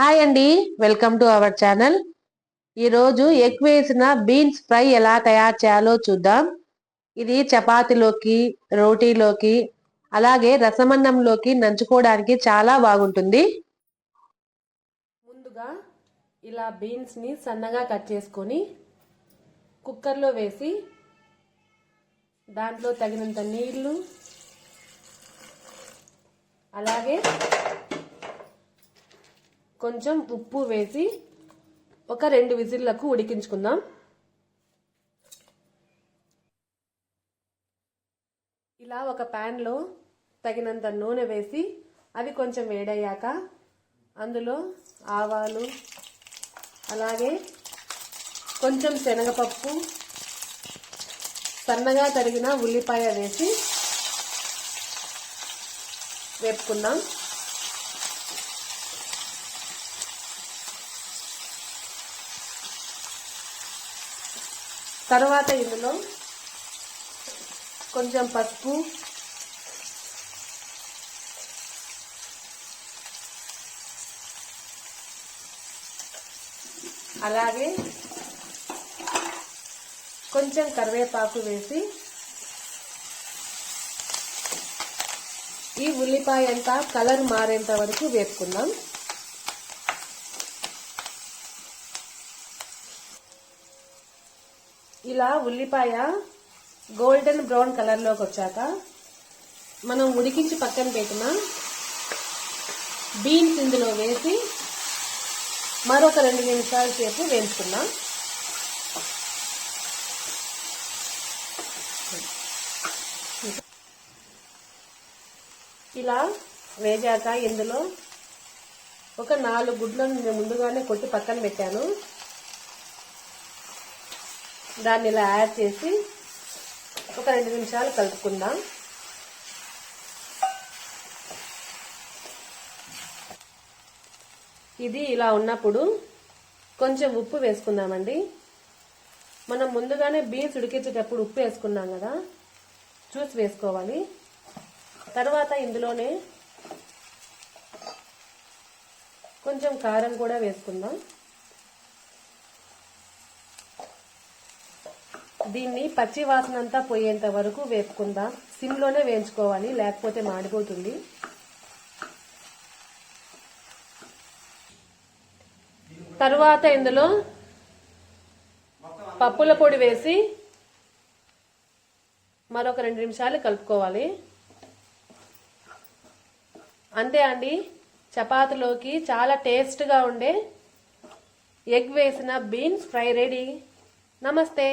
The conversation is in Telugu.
హాయ్ అండి, వెల్కమ్ టు అవర్ ఛానల్. ఈరోజు ఎగ్ వేసిన బీన్స్ ఫ్రై ఎలా తయారు చేయాలో చూద్దాం. ఇది చపాతీలోకి, రోటీలోకి, అలాగే రసమన్నంలోకి నంచుకోవడానికి చాలా బాగుంటుంది. ముందుగా ఇలా బీన్స్ని సన్నగా కట్ చేసుకొని కుక్కర్లో వేసి దాంట్లో తగినంత నీళ్లు, అలాగే కొంచెం ఉప్పు వేసి ఒక 2 విజిల్లకు ఉడికించుకుందాం. ఇలా ఒక ప్యాన్లో తగినంత నూనె వేసి అవి కొంచెం వేడయ్యాక అందులో ఆవాలు, అలాగే కొంచెం శనగపప్పు, సన్నగా తరిగిన ఉల్లిపాయ వేసి వేపుకుందాం. తర్వాత ఇందులో కొంచెం పసుపు, అలాగే కొంచెం కరివేపాకు వేసి ఈ ఉల్లిపాయ అంతా కలర్ మారేంత వరకు వేపుకుందాం. ఇలా ఉల్లిపాయ గోల్డెన్ బ్రౌన్ కలర్లోకి వచ్చాక మనం ఉడికించి పక్కన పెట్టిన బీన్స్ ఇందులో వేసి మరొక 2 నిమిషాల సేపు వేయించుకుందాం. ఇలా వేగాక ఇందులో ఒక 4 గుడ్లను ముందుగానే కొట్టి పక్కన పెట్టాను. దాన్ని ఇలా యాడ్ చేసి ఒక 2 నిమిషాలు కలుపుకుందాం. ఇది ఇలా ఉన్నప్పుడు కొంచెం ఉప్పు వేసుకుందామండి. మనం ముందుగానే బీన్స్ ఉడికించేటప్పుడు ఉప్పు వేసుకున్నాం కదా, చూసి వేసుకోవాలి. తర్వాత ఇందులోనే కొంచెం కారం కూడా వేసుకుందాం. దీన్ని పచ్చి వాసన అంతా పోయేంత వరకు వేపుకుందాం. సిమ్లోనే వేయించుకోవాలి, లేకపోతే మాడిపోతుంది. తరువాత ఇందులో పప్పుల పొడి వేసి మరొక 2 నిమిషాలు కలుపుకోవాలి. అంతే అండి, చపాతీలోకి చాలా టేస్ట్గా ఉండే ఎగ్ వేసిన బీన్స్ ఫ్రై రెడీ. నమస్తే.